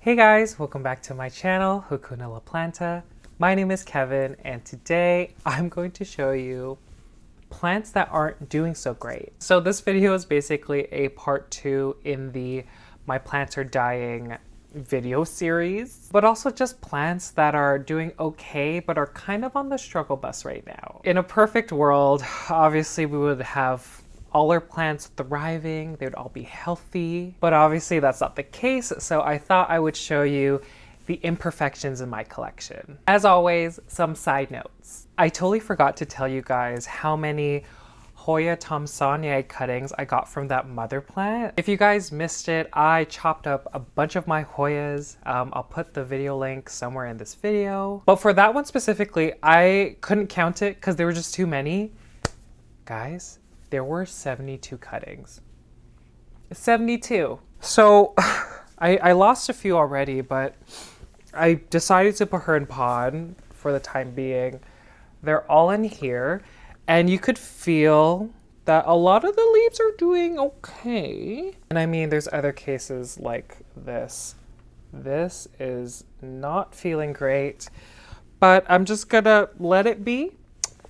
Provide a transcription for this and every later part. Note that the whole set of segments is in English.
Hey guys, welcome back to my channel, Hakuna La Planta. My name is Kevin and today I'm going to show you plants that aren't doing so great. So this video is basically a part 2 in the My Plants Are Dying video series, but also just plants that are doing okay but are kind of on the struggle bus right now. In a perfect world, obviously we would have all our plants thriving, they would all be healthy, but obviously that's not the case, so I thought I would show you the imperfections in my collection. As always, some side notes. I totally forgot to tell you guys how many Hoya Peninsularis cuttings I got from that mother plant. If you guys missed it, I chopped up a bunch of my Hoyas. I'll put the video link somewhere in this video. But for that one specifically, I couldn't count it because there were just too many. Guys, there were 72 cuttings. 72. So I lost a few already, but I decided to put her in pod for the time being. They're all in here, and you could feel that a lot of the leaves are doing okay. And I mean, there's other cases like this. This is not feeling great, but I'm just gonna let it be.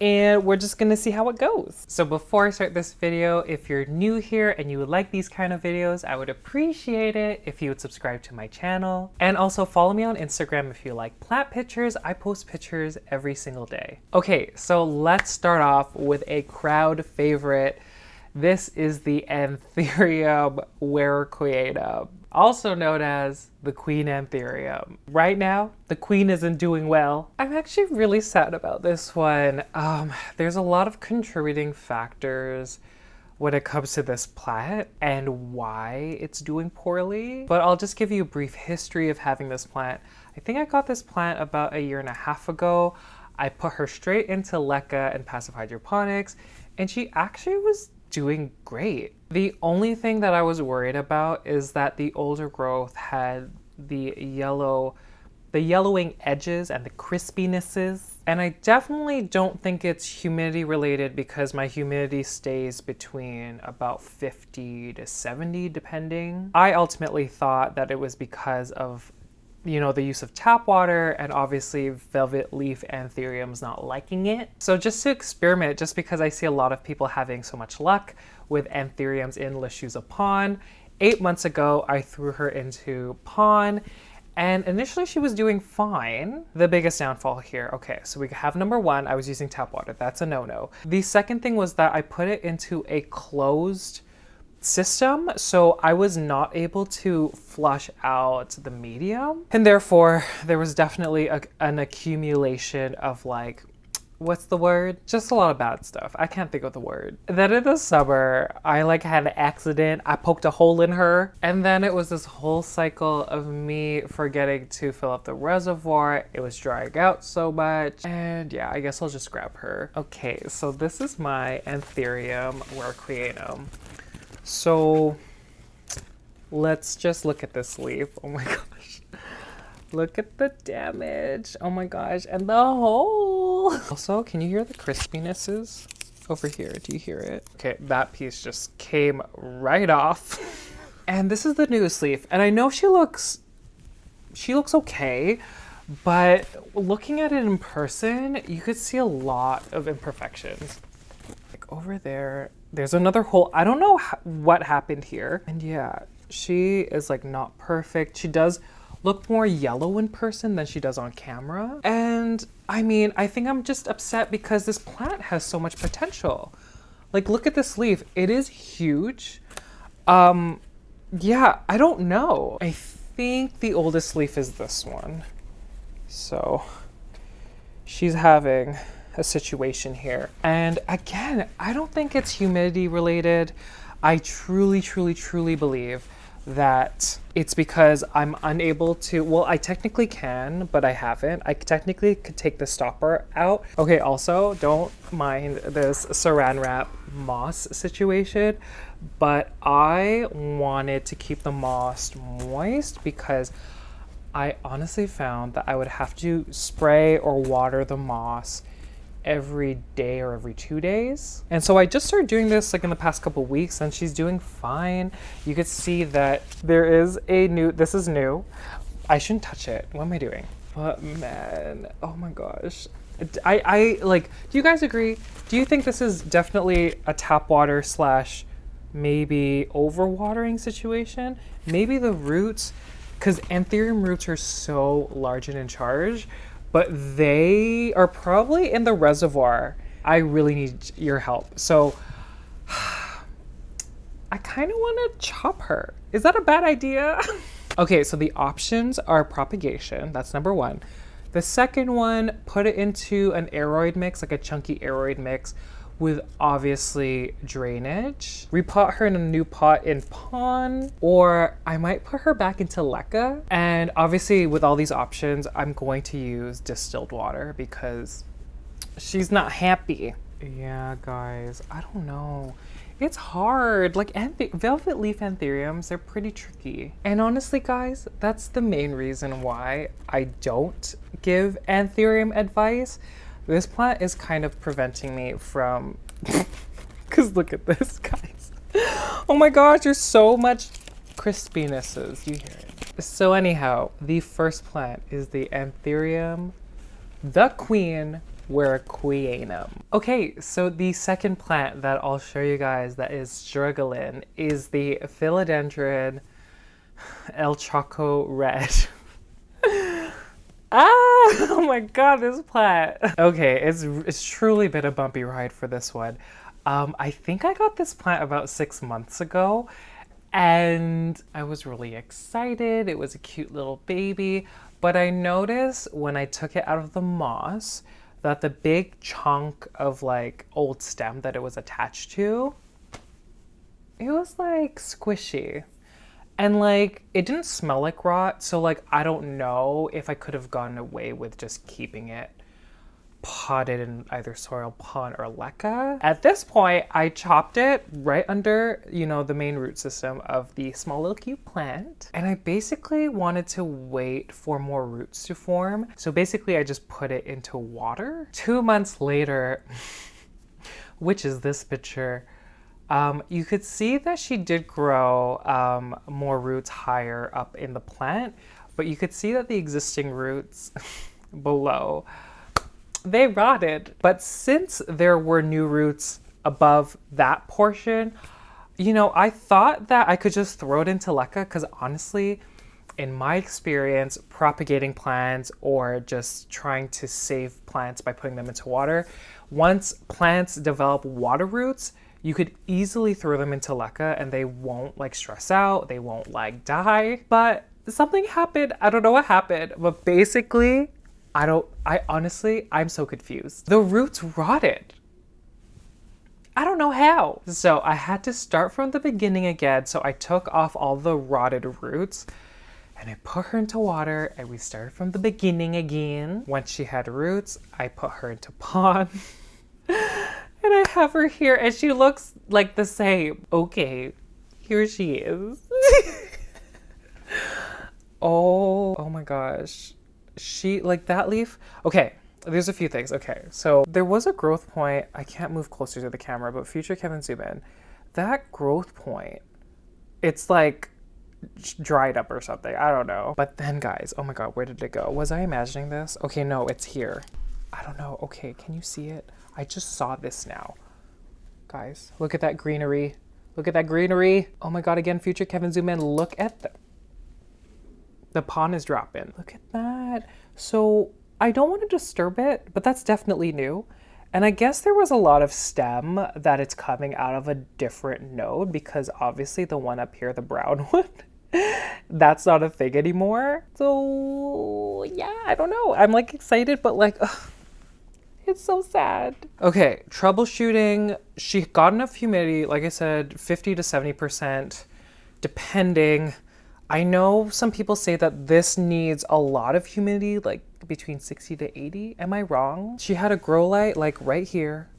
And we're just gonna see how it goes. So before I start this video, if you're new here and you would like these kind of videos, I would appreciate it if you would subscribe to my channel. And also follow me on Instagram if you like plant pictures. I post pictures every single day. Okay, so let's start off with a crowd favorite. This is the Anthurium WAROCQUEANUM, also known as the Queen Anthurium. Right now, the queen isn't doing well. I'm actually really sad about this one. There's a lot of contributing factors when it comes to this plant and why it's doing poorly. But I'll just give you a brief history of having this plant. I think I got this plant about 1.5 years ago. I put her straight into LECA and passive hydroponics, and she actually was doing great. The only thing that I was worried about is that the older growth had the yellowing edges and the crispinesses. And I definitely don't think it's humidity related because my humidity stays between about 50 to 70 depending. I ultimately thought that it was because of the use of tap water, and obviously velvet leaf anthurium's not liking it. So just to experiment, just because I see a lot of people having so much luck with anthuriums in LECA pond, 8 months ago I threw her into pond, and initially she was doing fine. The biggest downfall here, okay, so we have number one, I was using tap water. That's a no-no. The second thing was that I put it into a closed system, so I was not able to flush out the medium, and therefore there was definitely an accumulation of, like, what's the word? Just a lot of bad stuff. I can't think of the word. Then in the summer, I had an accident. I poked a hole in her, and then it was this whole cycle of me forgetting to fill up the reservoir. It was drying out so much, and yeah, I guess I'll just grab her. Okay, so this is my Anthurium WAROCQUEANUM. So let's just look at this leaf. Oh my gosh. Look at the damage. Oh my gosh. And the hole. Also, can you hear the crispinesses over here? Do you hear it? Okay, that piece just came right off. And this is the newest leaf. And I know she looks okay, but looking at it in person, you could see a lot of imperfections. Like over there. There's another hole. I don't know what happened here. And yeah, she is not perfect. She does look more yellow in person than she does on camera. And I mean, I think I'm just upset because this plant has so much potential. Look at this leaf. It is huge. Yeah, I don't know. I think the oldest leaf is this one. So she's having a situation here. And again, I don't think it's humidity related. I truly believe that it's because I'm unable to, well, I technically can, but I haven't. I technically could take the stopper out. Okay, also don't mind this saran wrap moss situation, but I wanted to keep the moss moist because I honestly found that I would have to spray or water the moss every day or every 2 days. And so I just started doing this in the past couple weeks, and she's doing fine. You could see that there is a new, this is new. I shouldn't touch it. What am I doing? But man, oh my gosh. I like, do you guys agree? Do you think this is definitely a tap water slash maybe overwatering situation? Maybe the roots, because Anthurium roots are so large and in charge, but they are probably in the reservoir. I really need your help. So I kind of want to chop her. Is that a bad idea? Okay, so the options are propagation. That's number one. The second one, put it into an aeroid mix, like a chunky aeroid mix with obviously drainage. Repot her in a new pot in pond, or I might put her back into LECA. And obviously with all these options, I'm going to use distilled water because she's not happy. Yeah, guys, I don't know. It's hard. Like velvet leaf anthuriums, they're pretty tricky. And honestly, guys, that's the main reason why I don't give anthurium advice. This plant is kind of preventing me from, because look at this, guys. Oh my gosh, there's so much crispinesses. You hear it. So anyhow, the first plant is the Anthurium, the queen, WAROQUEANUM. Okay, so the second plant that I'll show you guys that is struggling is the Philodendron El Choco Red. Oh my god, this plant. Okay, it's truly been a bumpy ride for this one. I think I got this plant about 6 months ago and I was really excited. It was a cute little baby, but I noticed when I took it out of the moss that the big chunk of like old stem that it was attached to, it was like squishy. And like, it didn't smell like rot. So like, I don't know if I could have gotten away with just keeping it potted in either soil, pond, or LECA. At this point, I chopped it right under, you know, the main root system of the small little cute plant. And I basically wanted to wait for more roots to form. So basically I just put it into water. 2 months later, which is this picture, you could see that she did grow more roots higher up in the plant, but you could see that the existing roots below, they rotted. But since there were new roots above that portion, you know, I thought that I could just throw it into LECA because honestly, in my experience, propagating plants or just trying to save plants by putting them into water, once plants develop water roots, you could easily throw them into LECA and they won't like stress out, they won't like die. But something happened, I don't know what happened, but basically, I'm so confused. The roots rotted. I don't know how. So I had to start from the beginning again. So I took off all the rotted roots and I put her into water and we started from the beginning again. Once she had roots, I put her into pond. And I have her here and she looks like the same. Okay, here she is. Oh my gosh. She, like that leaf, okay, there's a few things. Okay, so there was a growth point. I can't move closer to the camera, but future Kevin zoom in. That growth point, it's like dried up or something. I don't know. But then guys, oh my God, where did it go? Was I imagining this? Okay, no, it's here. I don't know. Okay, can you see it? I just saw this now. Guys, look at that greenery. Look at that greenery. Oh my God, again, future Kevin zoom in. Look at the pond is dropping. Look at that. So I don't want to disturb it, but that's definitely new. And I guess there was a lot of stem that it's coming out of a different node because obviously the one up here, the brown one, that's not a thing anymore. So yeah, I don't know. I'm like excited, but like, ugh, it's so sad. Okay, troubleshooting. She got enough humidity, like I said, 50 to 70%, depending. I know some people say that this needs a lot of humidity, like between 60 to 80. Am I wrong? She had a grow light like right here.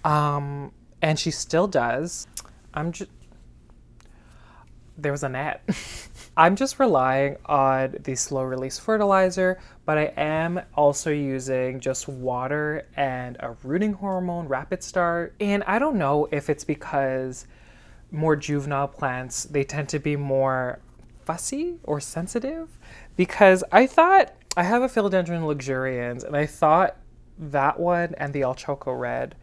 And she still does. There was a net. I'm just relying on the slow release fertilizer, but I am also using just water and a rooting hormone, RapidStart. And I don't know if it's because more juvenile plants, they tend to be more fussy or sensitive, because I thought I have a Philodendron luxurians and I thought that one and the El Choco Red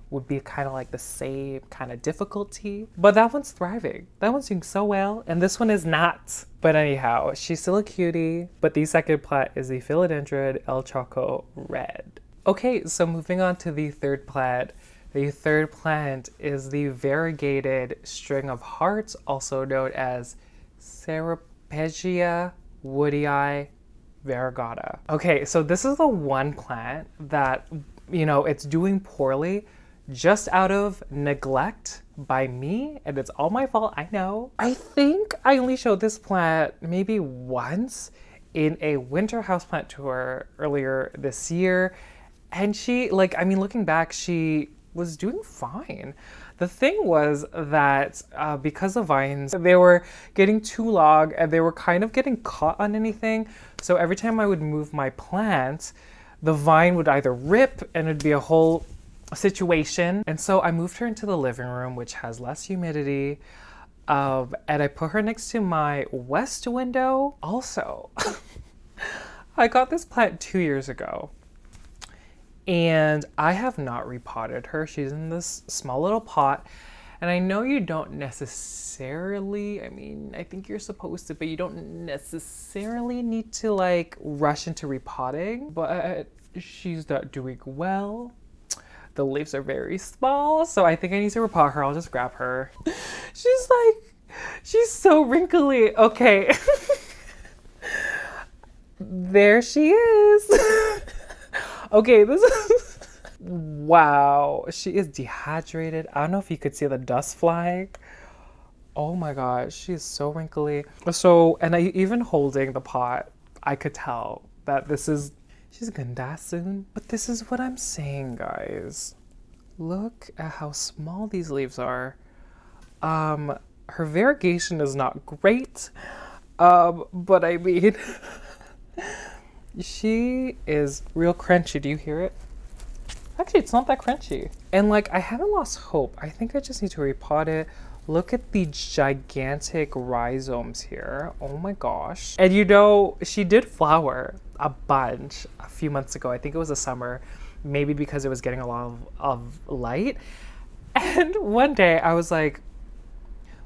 would be kind of like the same kind of difficulty, but that one's thriving. That one's doing so well, and this one is not. But anyhow, she's still a cutie, but the second plant is the Philodendron El Choco Red. Okay, so moving on to the third plant. The third plant is the variegated string of hearts, also known as Ceropegia woodii variegata. Okay, so this is the one plant that, you know, it's doing poorly just out of neglect by me, and it's all my fault, I know. I think I only showed this plant maybe once in a winter houseplant tour earlier this year, and she, like, I mean, looking back, she was doing fine. The thing was that because the vines, they were getting too long and they were kind of getting caught on anything. So every time I would move my plant, the vine would either rip and it'd be a whole situation. And so I moved her into the living room, which has less humidity. And I put her next to my west window. Also, I got this plant 2 years ago. And I have not repotted her. She's in this small little pot. And I know you don't necessarily, I mean, I think you're supposed to, but you don't necessarily need to like rush into repotting, but she's not doing well. The leaves are very small, so I think I need to repot her. I'll just grab her. She's so wrinkly. Okay. There she is. Okay, this is, wow, she is dehydrated. I don't know if you could see the dust flying. Oh my gosh, she is so wrinkly. So, and even holding the pot, I could tell that she's gonna die soon. But this is what I'm saying, guys. Look at how small these leaves are. Her variegation is not great, but I mean, she is real crunchy. Do you hear it? Actually, it's not that crunchy. And like, I haven't lost hope. I think I just need to repot it. Look at the gigantic rhizomes here. Oh my gosh. And you know, she did flower a bunch a few months ago. I think it was the summer, maybe because it was getting a lot of light. And one day I was like,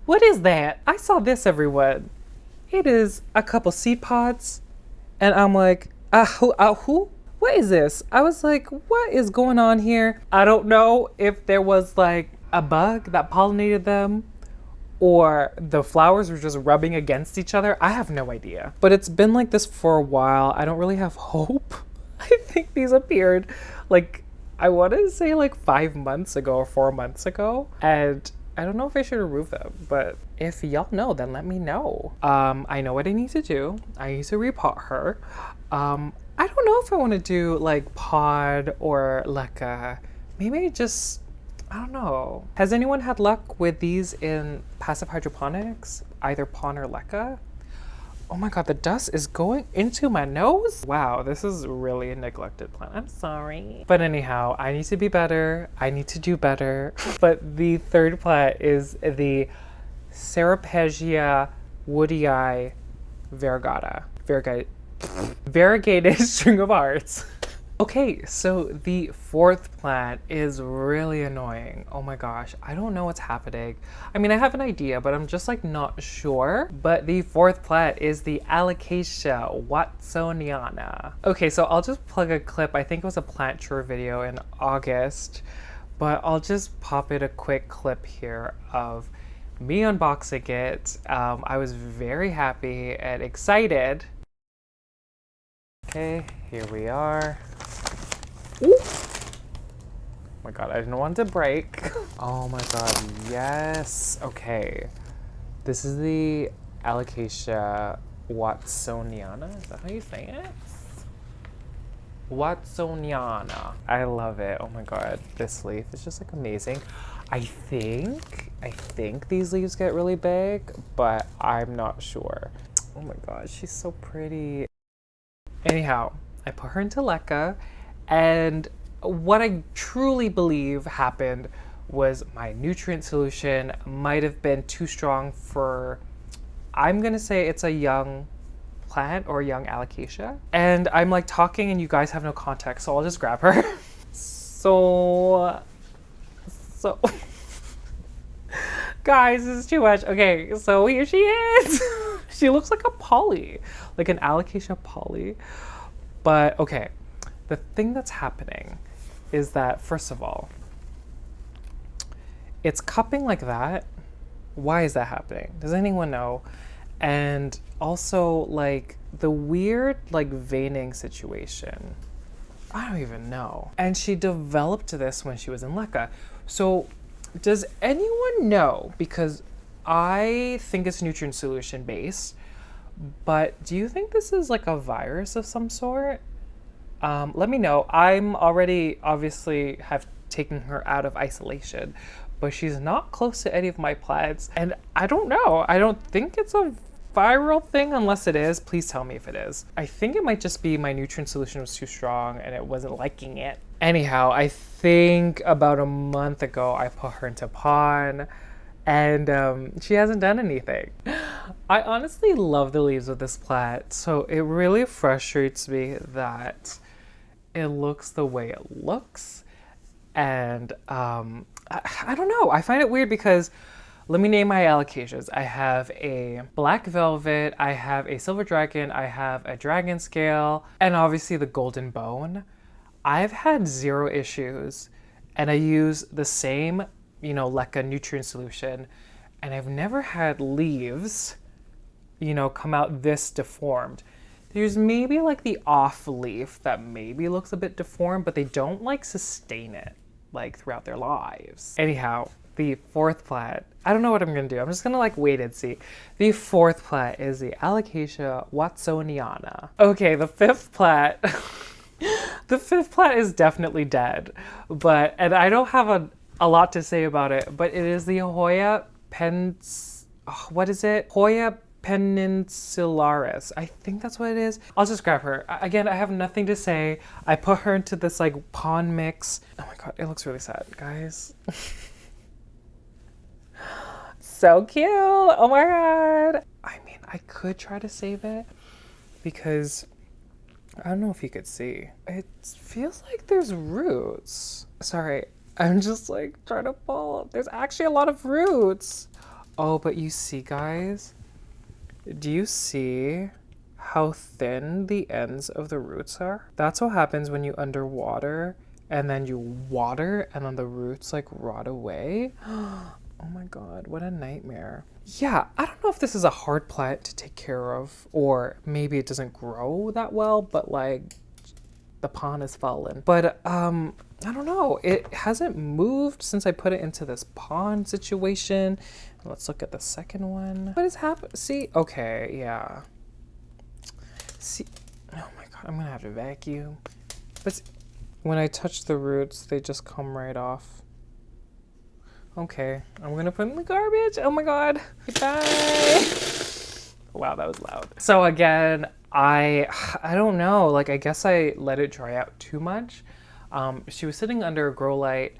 what is that? I saw this, everyone. It is a couple seed pods. And I'm like, who? What is this? I was like, what is going on here? I don't know if there was like a bug that pollinated them or the flowers were just rubbing against each other. I have no idea. But it's been like this for a while. I don't really have hope. I think these appeared like, I want to say like 5 months ago or 4 months ago. And I don't know if I should remove them, but if y'all know, then let me know. I know what I need to do. I need to repot her. I don't know if I want to do like pod or LECA. Maybe just, I don't know. Has anyone had luck with these in passive hydroponics? Either pod or LECA? Oh my God, the dust is going into my nose. Wow, this is really a neglected plant. I'm sorry. But anyhow, I need to be better. I need to do better. But the third plant is the Ceropegia woodii variegata. Variegated string of hearts. Okay, so the fourth plant is really annoying. Oh my gosh, I don't know what's happening. I mean, I have an idea, but I'm just like not sure. But the fourth plant is the Alocasia Watsonian. Okay, so I'll just plug a clip. I think it was a plant tour video in August, but I'll just pop it a quick clip here of me unboxing it. I was very happy and excited. Okay, here we are. Ooh. Oh my God, I didn't want it to break. Oh my God, yes. Okay, this is the Alocasia Watsoniana. Is that how you say it? Watsoniana. I love it. Oh my God, this leaf is just like amazing. I think these leaves get really big, but I'm not sure. Oh my God, she's so pretty. Anyhow, I put her into LECA, and what I truly believe happened was my nutrient solution might have been too strong for I'm gonna say it's a young plant or young alocasia. And I'm like talking and you guys have no context, so I'll just grab her. So guys, this is too much. Okay, so here she is. She looks like a poly, like an alocasia poly. But okay, the thing that's happening is that, first of all, it's cupping like that. Why is that happening? Does anyone know? And also, like, the weird, like, veining situation. I don't even know. And she developed this when she was in LECA. So does anyone know? Because I think it's nutrient solution based, but do you think this is like a virus of some sort? Let me know. I'm already obviously have taken her out of isolation, but she's not close to any of my plants. And I don't know. I don't think it's a viral thing unless it is. Please tell me if it is. I think it might just be my nutrient solution was too strong and it wasn't liking it. Anyhow, I think about a month ago I put her into pon and she hasn't done anything. I honestly love the leaves of this plant, so it really frustrates me that it looks the way it looks. And I don't know, I find it weird because let me name my alocasias. I have a black velvet, I have a silver dragon, I have a dragon scale, and obviously the golden bone. I've had zero issues, and I use the same, you know, LECA nutrient solution, and I've never had leaves, you know, come out this deformed. There's maybe like the off leaf that maybe looks a bit deformed, but they don't like sustain it like throughout their lives. Anyhow, the fourth plant, I don't know what I'm gonna do. I'm just gonna like wait and see. The fourth plant is the Alocasia Watsonian. Okay, the fifth plant, the fifth plant is definitely dead, and I don't have a lot to say about it, but it is the Hoya Hoya Peninsularis. I think that's what it is. I'll just grab her. Again, I have nothing to say. I put her into this like pon mix. Oh my god, it looks really sad, guys. So cute. Oh my god. I mean, I could try to save it because I don't know if you could see. It feels like there's roots. Sorry, I'm just like trying to pull. There's actually a lot of roots. Oh, but you see, guys? Do you see how thin the ends of the roots are? That's what happens when you underwater and then you water and then the roots like rot away. Oh my god, what a nightmare. Yeah, I don't know if this is a hard plant to take care of, or maybe it doesn't grow that well, but like the pon has fallen. But I don't know, it hasn't moved since I put it into this pon situation. Let's look at the second one. What has happened? See, okay, yeah. See, oh my god, I'm gonna have to vacuum. But see, when I touch the roots, they just come right off. Okay, I'm gonna put it in the garbage. Oh my god, bye. Wow, that was loud. So again, I don't know, like I guess I let it dry out too much. She was sitting under a grow light,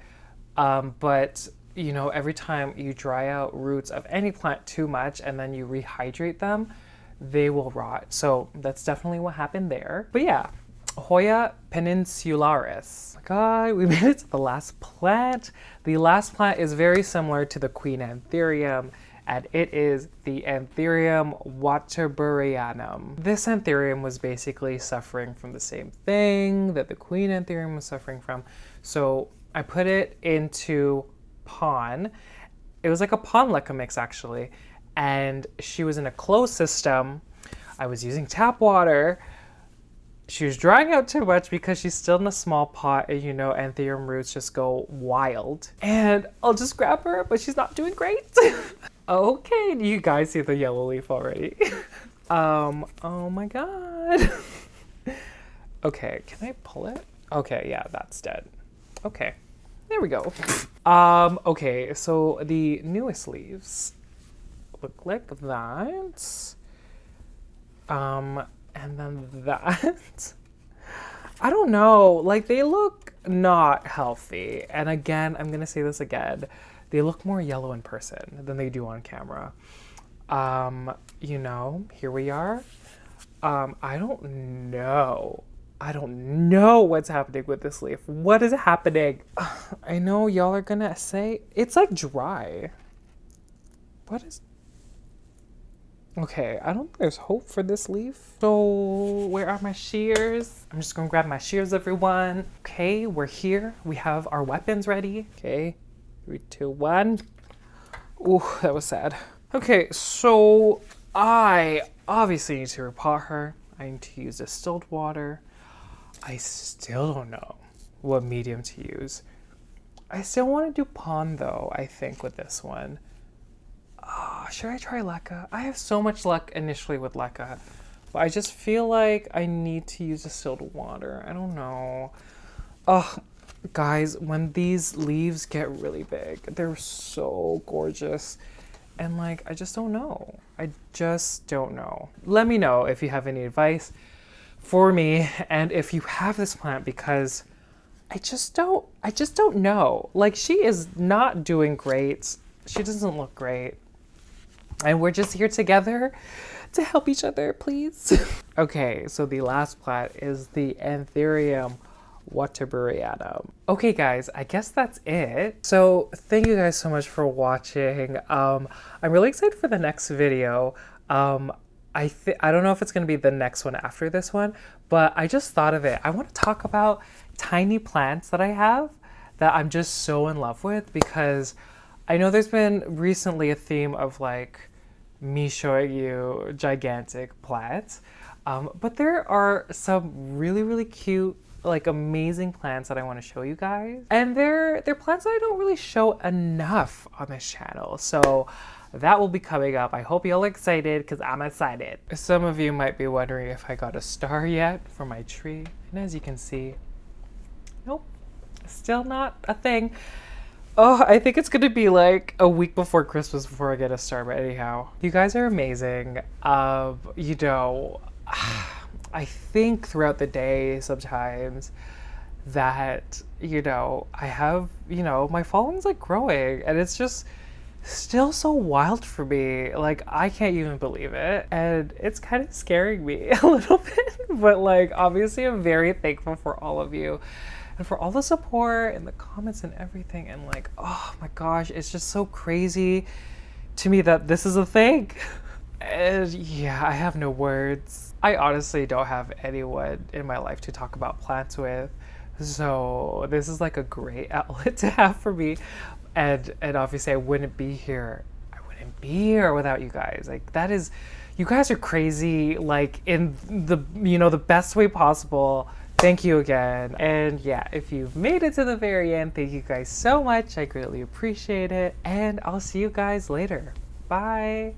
but you know, every time you dry out roots of any plant too much and then you rehydrate them, they will rot. So that's definitely what happened there. But yeah, Hoya Peninsularis. Oh my god, we made it to the last plant. The last plant is very similar to the Queen Anthurium, and it is the Anthurium waterburyanum. This Anthurium was basically suffering from the same thing that the Queen Anthurium was suffering from. So I put it into pon. It was like a pon LECA mix actually, and she was in a closed system. I was using tap water. She was drying out too much because she's still in a small pot, and you know Anthurium roots just go wild. And I'll just grab her, but she's not doing great. Okay, you guys see the yellow leaf already. Oh my god. Okay, can I pull it? Okay, yeah, that's dead. Okay, there we go. Okay, so the newest leaves look like that. And then that. I don't know, like they look not healthy. And again, I'm gonna say this again, they look more yellow in person than they do on camera. You know, here we are. I don't know. I don't know what's happening with this leaf. What is happening? I know y'all are gonna say it's like dry. What is... Okay, I don't think there's hope for this leaf. So where are my shears? I'm just gonna grab my shears, everyone. Okay, we're here. We have our weapons ready. Okay, 3, 2, 1. Ooh, that was sad. Okay, so I obviously need to repot her. I need to use distilled water. I still don't know what medium to use. I still want to do pond though, I think, with this one. Should I try LECA? I have so much luck initially with LECA, but I just feel like I need to use distilled water. I don't know. Guys, when these leaves get really big, they're so gorgeous. And like, I just don't know. I just don't know. Let me know if you have any advice for me and if you have this plant, because I just don't know. Like, she is not doing great. She doesn't look great. And we're just here together to help each other, please. Okay, so the last plant is the Anthurium Waterburyanum. Okay guys, I guess that's it. So thank you guys so much for watching. I'm really excited for the next video. I don't know if it's gonna be the next one after this one, but I just thought of it. I want to talk about tiny plants that I have that I'm just so in love with, because I know there's been recently a theme of like me showing you gigantic plants, but there are some really cute, like amazing plants that I want to show you guys, and they're plants that I don't really show enough on this channel. So that will be coming up. I hope y'all are excited, because I'm excited. Some of you might be wondering if I got a star yet for my tree, and as you can see, nope, still not a thing. Oh, I think it's gonna be like a week before Christmas before I get a star, but anyhow. You guys are amazing. You know, I think throughout the day sometimes that, you know, I have, you know, my following's like growing, and it's just still so wild for me. Like, I can't even believe it, and it's kind of scaring me a little bit, but like, obviously I'm very thankful for all of you and for all the support and the comments and everything. And like, oh my gosh, it's just so crazy to me that this is a thing. And yeah, I have no words. I honestly don't have anyone in my life to talk about plants with, so this is like a great outlet to have for me. And obviously I wouldn't be here without you guys. Like, that is, you guys are crazy, like in the, you know, the best way possible. Thank you again. And yeah, if you've made it to the very end, thank you guys so much. I greatly appreciate it. And I'll see you guys later. Bye.